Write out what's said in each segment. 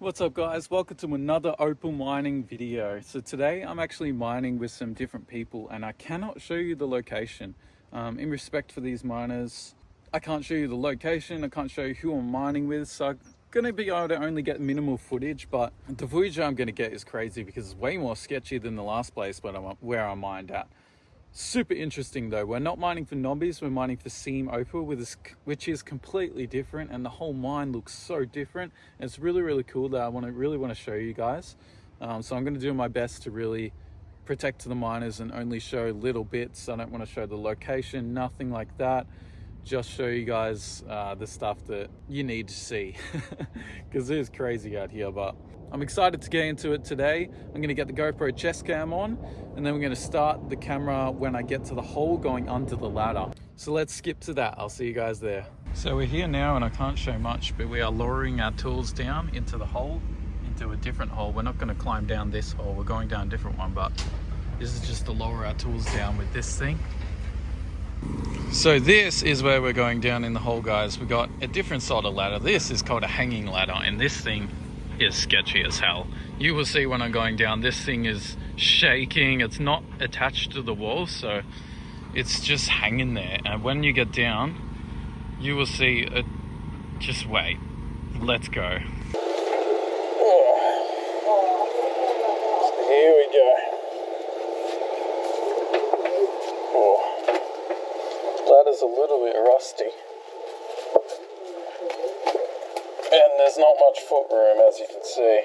What's up guys, welcome to another opal mining video. So today I'm actually mining with some different people and I cannot show you the location. In respect for these miners, I can't show you the location, I can't show you who I'm mining with, so I'm going to be able to only get minimal footage, but the footage I'm going to get is crazy because it's way more sketchy than the last place where I mined at. Super interesting though. We're not mining for knobbies, we're mining for seam opal, which is completely different, and the whole mine looks so different. And it's really cool that I really want to show you guys. So I'm going to do my best to really protect the miners and only show little bits. I don't want to show the location, nothing like that. Just show you guys the stuff that you need to see because it is crazy out here. But I'm excited to get into it today. I'm going to get the GoPro chest cam on and then we're going to start the camera when I get to the hole going under the ladder. So let's skip to that. I'll see you guys there. So we're here now and I can't show much, but we are lowering our tools down into the hole, into a different hole. We're not going to climb down this hole, we're going down a different one, but this is just to lower our tools down with this thing. So this is where we're going down in the hole, guys. We got a different sort of ladder. This is called a hanging ladder, and this thing is sketchy as hell. You will see when I'm going down, this thing is shaking. It's not attached to the wall, so it's just hanging there. And when you get down, you will see it. Just wait. Let's go. So here we go. Ladder's a little bit rusty, and there's not much foot room, as you can see.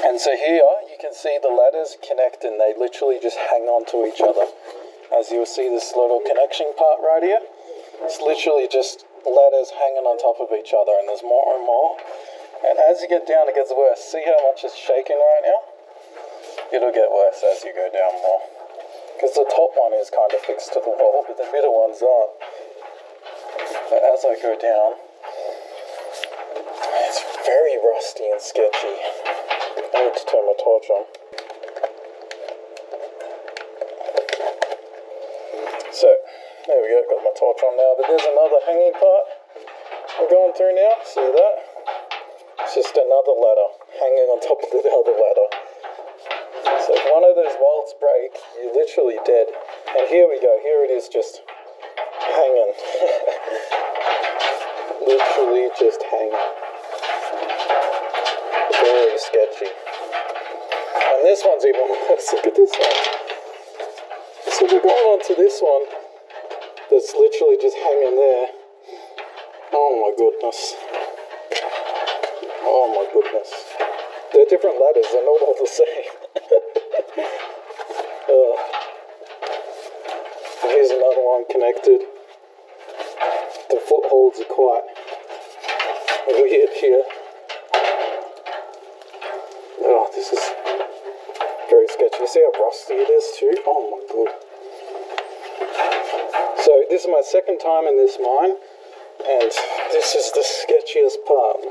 And so here you can see the ladders connect and they literally just hang on to each other. As you'll see, this little connection part right here, it's literally just ladders hanging on top of each other, and there's more and more. And as you get down, it gets worse. See how much it's shaking right now? It'll get worse as you go down more, because the top one is kind of fixed to the wall, but the middle ones aren't. But as I go down, it's very rusty and sketchy. I need to turn my torch on. So, there we go, got my torch on now, but there's another hanging part we're going through now, see that? It's just another ladder hanging on top of the other ladder. So if one of those bolts break, you're literally dead. And here we go, here it is just hanging. Literally just hanging. Very sketchy. And this one's even worse, look at this one. So we're going on to this one that's literally just hanging there. Oh my goodness. Oh my goodness. They're different ladders, they're not all the same. Here's another one connected. The footholds are quite weird here. Oh, this is very sketchy. You see how rusty it is too? Oh my god. So this is my second time in this mine, and this is the sketchiest part.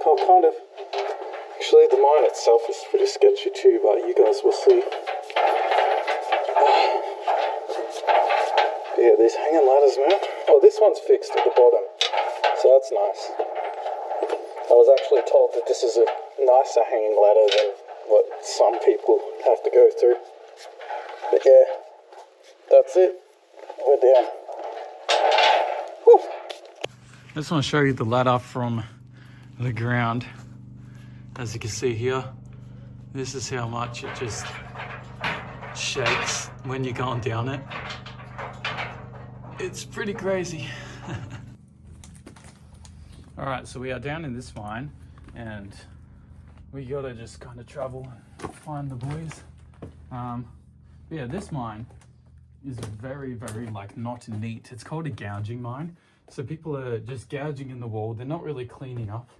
Actually the mine itself is pretty sketchy too, but you guys will see. Yeah, these hanging ladders, man. Oh, this one's fixed at the bottom, so that's nice. I was actually told that this is a nicer hanging ladder than what some people have to go through. But yeah, that's it. We're down. Whew. I just want to show you the ladder from the ground. As you can see here, this is how much it just shakes when you're going down it. It's pretty crazy. All right, so we are down in this mine and we gotta just kind of travel and find the boys. Yeah, this mine is very like not neat. It's called a gouging mine. So people are just gouging in the wall. They're not really cleaning up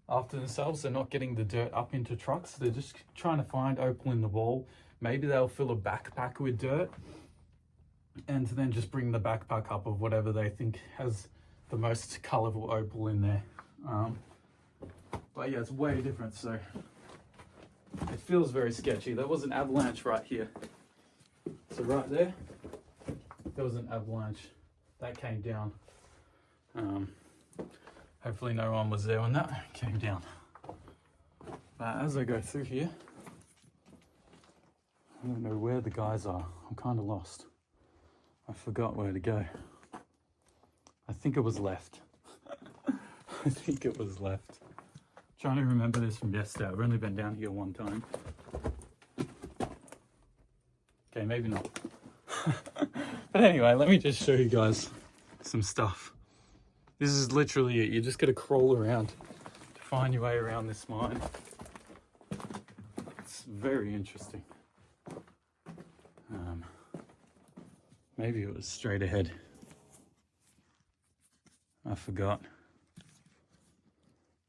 after themselves. They're not getting the dirt up into trucks. They're just trying to find opal in the wall. Maybe they'll fill a backpack with dirt and then just bring the backpack up of whatever they think has the most colorful opal in there. But yeah, it's way different, so it feels very sketchy. There was an avalanche right here. So right there was an avalanche that came down. Hopefully no one was there when that came down. But as I go through here, I don't know where the guys are. I'm kind of lost. I forgot where to go. I think it was left. I think it was left. Trying to remember this from yesterday. I've only been down here one time. Okay, maybe not. But anyway, let me just show you guys some stuff. This is literally it. You just got to crawl around to find your way around this mine. It's very interesting. Maybe it was straight ahead. I forgot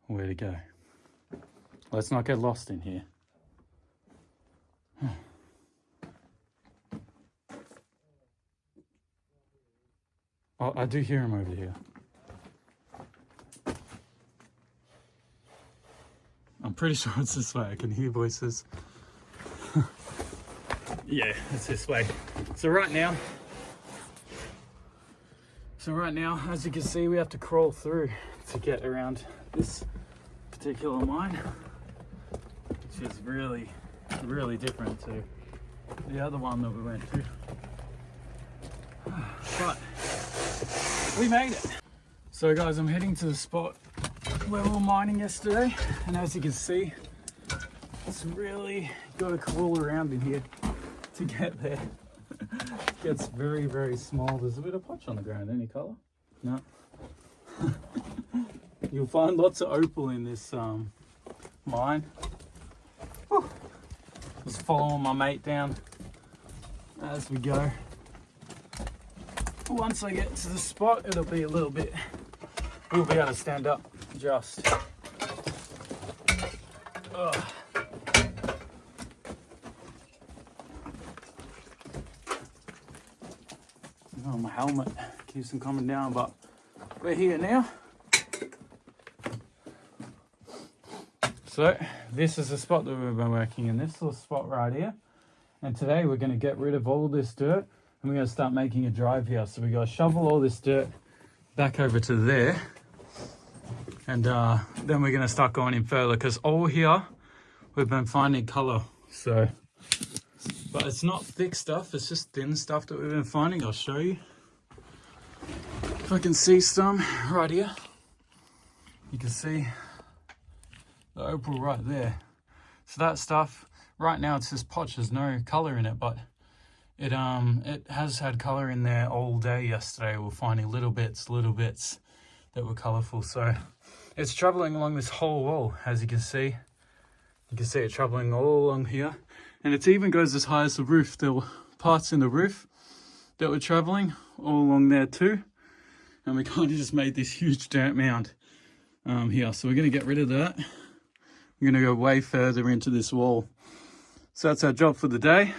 where to go. Let's not get lost in here. Oh, I do hear him over here. I'm pretty sure it's this way. I can hear voices. Yeah, it's this way. So right now, as you can see, we have to crawl through to get around this particular mine, which is really, really different to the other one that we went to. But we made it. So guys, I'm heading to the spot where we were mining yesterday, and as you can see, it's really got to crawl around in here to get there. It gets very, very small. There's a bit of potch on the ground. Any colour? No. You'll find lots of opal in this mine. Whew. Just following my mate down as we go. Once I get to the spot, it'll be a little bit, we'll be able to stand up just. Ugh. Oh, my helmet keeps on coming down, but we're here now. So this is the spot that we've been working in, this little spot right here. And today we're going to get rid of all this dirt and we're going to start making a drive here. So we got to shovel all this dirt back over to there. And then we're going to start going in further, because all here we've been finding colour. So, but it's not thick stuff, it's just thin stuff that we've been finding. I'll show you. If I can see some right here. You can see the opal right there. So that stuff, right now it's just potch, there's no colour in it, but it has had colour in there all day yesterday. We're finding little bits that were colourful. So it's travelling along this whole wall, as you can see. You can see it travelling all along here. And it even goes as high as the roof. There were parts in the roof that were travelling all along there too. And we kind of just made this huge dirt mound here. So we're going to get rid of that. We're going to go way further into this wall. So that's our job for the day.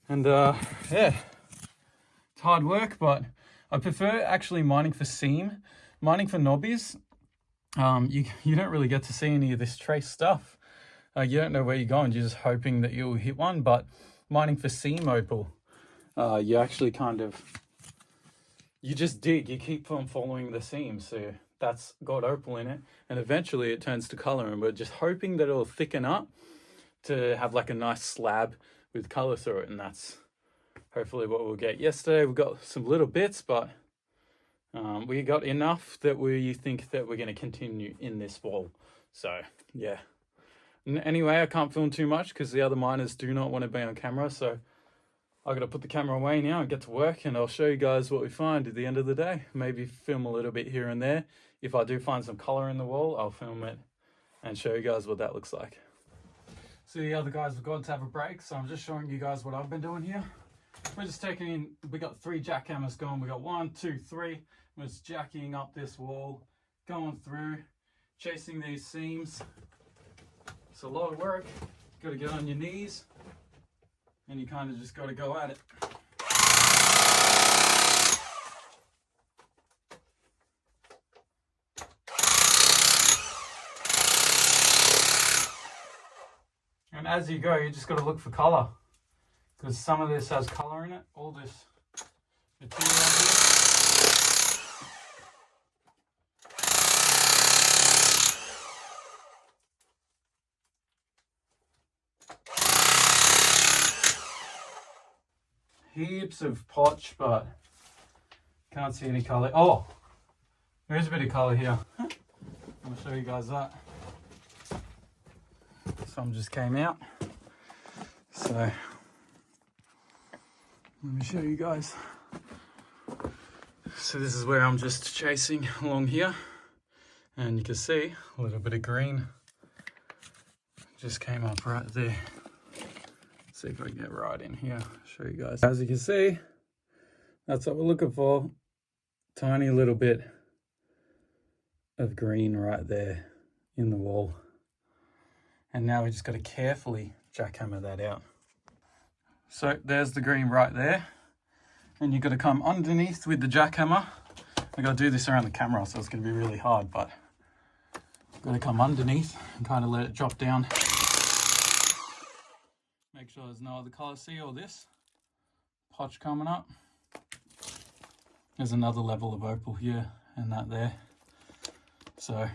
And yeah, it's hard work, but I prefer actually mining for seam. Mining for knobbies, you don't really get to see any of this trace stuff. You don't know where you're going, you're just hoping that you'll hit one. But mining for seam opal, you actually kind of, you just dig, you keep on following the seam. So that's got opal in it, and eventually it turns to color, and we're just hoping that it'll thicken up to have like a nice slab with color through it, and that's hopefully what we'll get. Yesterday we got some little bits, but we got enough that we think that we're going to continue in this wall. So yeah, anyway, I can't film too much because the other miners do not want to be on camera, so I got to put the camera away now and get to work, and I'll show you guys what we find at the end of the day. Maybe film a little bit here and there. If I do find some color in the wall, I'll film it and show you guys what that looks like. So the other guys have gone to have a break, so I'm just showing you guys what I've been doing here. We're just taking in, we got 3 jackhammers going. We got 1, 2, 3. We're just jacking up this wall, going through, chasing these seams. It's a lot of work. Got to get on your knees, and you kind of just got to go at it. And as you go, you just got to look for color, because some of this has color in it. All this material here. heaps of potch, but can't see any color. Oh, there's a bit of color here. I'll show you guys that. Some just came out. So let me show you guys. So this is where I'm just chasing along here, and you can see a little bit of green just came up right there. Let's see if I can get right in here, show you guys. As you can see, that's what we're looking for. Tiny little bit of green right there in the wall. And now we just got to carefully jackhammer that out. So there's the green right there. And you've got to come underneath with the jackhammer. I got to do this around the camera, so it's going to be really hard, but you've got to come underneath and kind of let it drop down. Make sure there's no other color. See all this potch coming up? There's another level of opal here and that there. So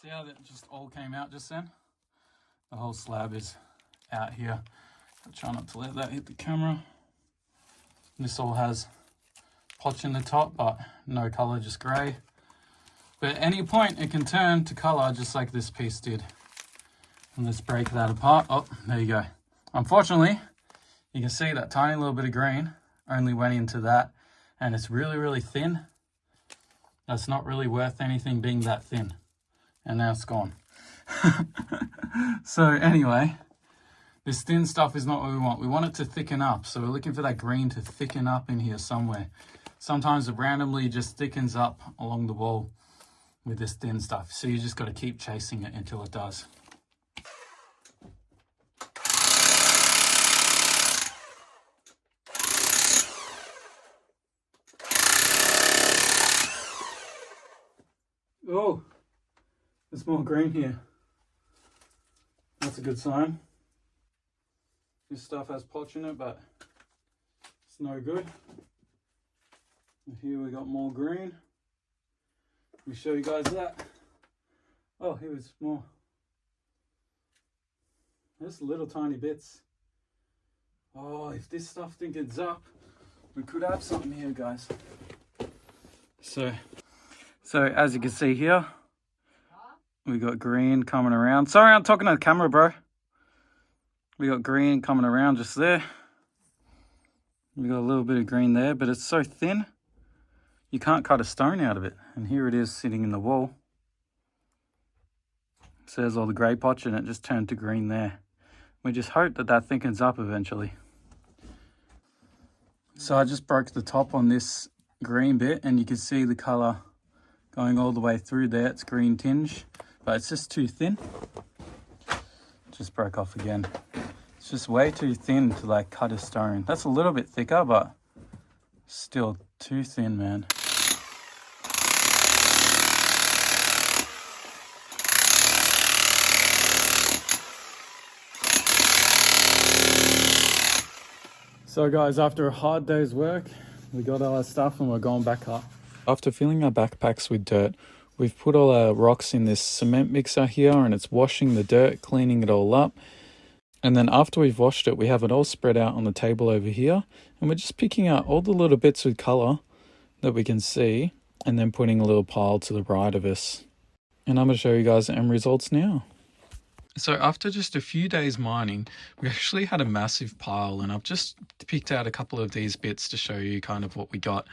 see how that just all came out just then? The whole slab is out here. I'll try not to let that hit the camera. This all has potch in the top, but no color, just gray. But at any point it can turn to color just like this piece did. And let's break that apart. Oh, there you go. Unfortunately, you can see that tiny little bit of green only went into that, and it's really, really thin. That's not really worth anything being that thin. And now it's gone. So anyway, this thin stuff is not what we want. We want it to thicken up. So we're looking for that green to thicken up in here somewhere. Sometimes it randomly just thickens up along the wall with this thin stuff. So you just got to keep chasing it until it does. Oh, there's more green here. That's a good sign. This stuff has potch in it, but it's no good. And here we got more green. Let me show you guys that. Oh, here was more. There's little tiny bits. Oh, if this stuff thickens up, we could have something here, guys. So as you can see here, we got green coming around. Sorry, I'm talking to the camera, bro. We got green coming around just there. We got a little bit of green there, but it's so thin, you can't cut a stone out of it. And here it is sitting in the wall. So there's all the grey potch and it just turned to green there. We just hope that that thickens up eventually. So I just broke the top on this green bit and you can see the colour going all the way through there. It's green tinge, but it's just too thin. Just broke off again. It's just way too thin to like cut a stone. That's a little bit thicker, but still too thin, man. So guys, after a hard day's work, we got all our stuff and we're going back up. After filling our backpacks with dirt, we've put all our rocks in this cement mixer here and it's washing the dirt, cleaning it all up. And then after we've washed it, we have it all spread out on the table over here. And we're just picking out all the little bits of colour that we can see and then putting a little pile to the right of us. And I'm going to show you guys the end results now. So after just a few days mining, we actually had a massive pile, and I've just picked out a couple of these bits to show you kind of what we got.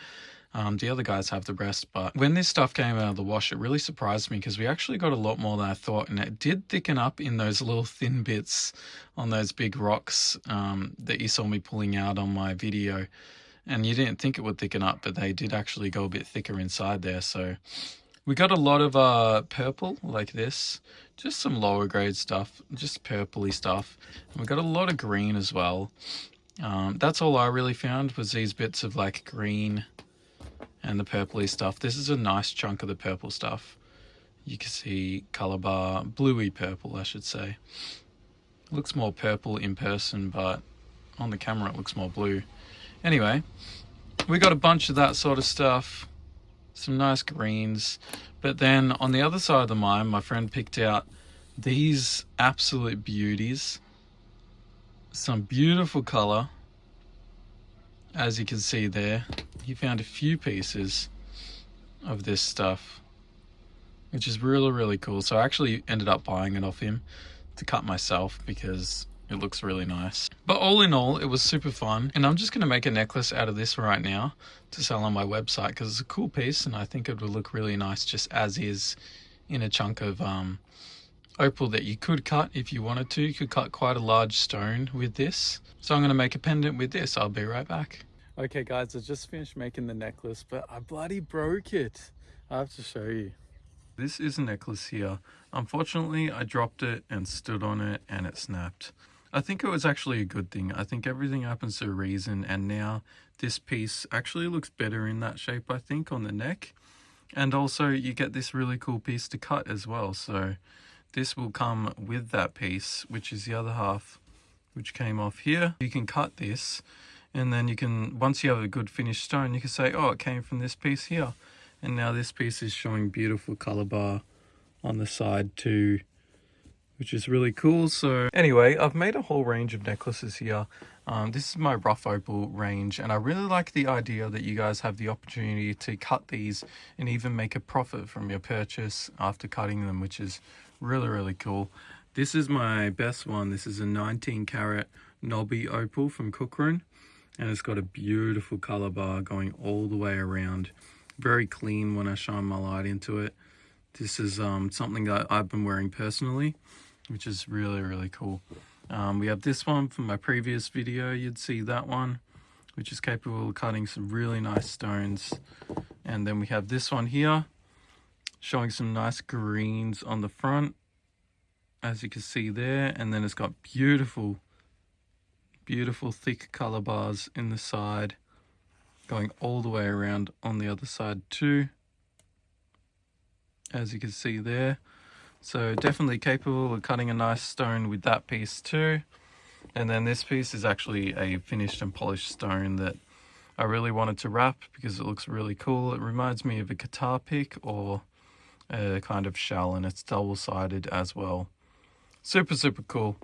The other guys have the rest, but when this stuff came out of the wash, it really surprised me because we actually got a lot more than I thought, and it did thicken up in those little thin bits on those big rocks that you saw me pulling out on my video. And you didn't think it would thicken up, but they did actually go a bit thicker inside there. So we got a lot of purple like this, just some lower grade stuff, just purpley stuff. And we got a lot of green as well. That's all I really found was these bits of like green and the purpley stuff. This is a nice chunk of the purple stuff. You can see color bar, bluey purple, I should say. It looks more purple in person, but on the camera it looks more blue. Anyway, we got a bunch of that sort of stuff, some nice greens. But then on the other side of the mine, my friend picked out These absolute beauties. Some beautiful color. As you can see there, he found a few pieces of this stuff, which is really, really cool. So I actually ended up buying it off him to cut myself because it looks really nice. But all in all, it was super fun. And I'm just going to make a necklace out of this right now to sell on my website because it's a cool piece and I think it would look really nice just as is in a chunk of opal that you could cut if you wanted to. You could cut quite a large stone with this. So I'm going to make a pendant with this. I'll be right back. Okay guys, I just finished making the necklace, but I bloody broke it. I have to show you. This is a necklace here. Unfortunately, I dropped it and stood on it and it snapped. I think it was actually a good thing. I think everything happens for a reason, and now this piece actually looks better in that shape, I think, on the neck. And also you get this really cool piece to cut as well. So this will come with that piece, which is the other half, which came off here. You can cut this, and then you can, once you have a good finished stone, you can say, oh, it came from this piece here. And now this piece is showing beautiful color bar on the side too, which is really cool. So anyway, I've made a whole range of necklaces here. This is my rough opal range, and I really like the idea that you guys have the opportunity to cut these and even make a profit from your purchase after cutting them, which is really, really cool. This is my best one. This is a 19 karat knobby opal from Cookrun, and it's got a beautiful color bar going all the way around. Very clean when I shine my light into it. This is something that I've been wearing personally, which is really, really cool. We have this one from my previous video. You'd see that one, which is capable of cutting some really nice stones. And then we have this one here, showing some nice greens on the front, as you can see there. And then it's got beautiful, beautiful thick color bars in the side, going all the way around on the other side too, as you can see there. So definitely capable of cutting a nice stone with that piece too. And then this piece is actually a finished and polished stone that I really wanted to wrap because it looks really cool. It reminds me of a guitar pick or a kind of shell, and it's double-sided as well. Super, super cool.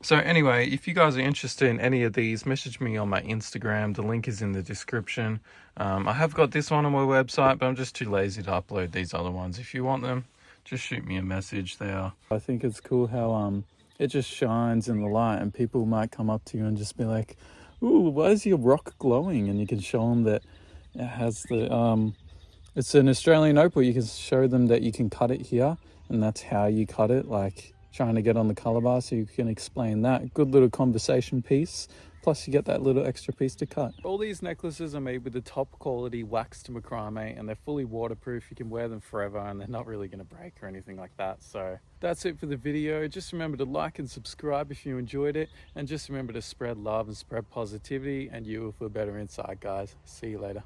So anyway, if you guys are interested in any of these, message me on my Instagram. The link is in the description. I have got this one on my website, but I'm just too lazy to upload these other ones. If you want them, just shoot me a message there. I think it's cool how it just shines in the light, and people might come up to you and just be like, ooh, why is your rock glowing? And you can show them that it has the it's an Australian opal. You can show them that you can cut it here, and that's how you cut it, like trying to get on the color bar, so you can explain that. Good little conversation piece. Plus you get that little extra piece to cut. All these necklaces are made with the top quality waxed macrame, and they're fully waterproof. You can wear them forever and they're not really going to break or anything like that. So that's it for the video. Just remember to like and subscribe if you enjoyed it, and just remember to spread love and spread positivity, and you will feel better inside, guys. See you later.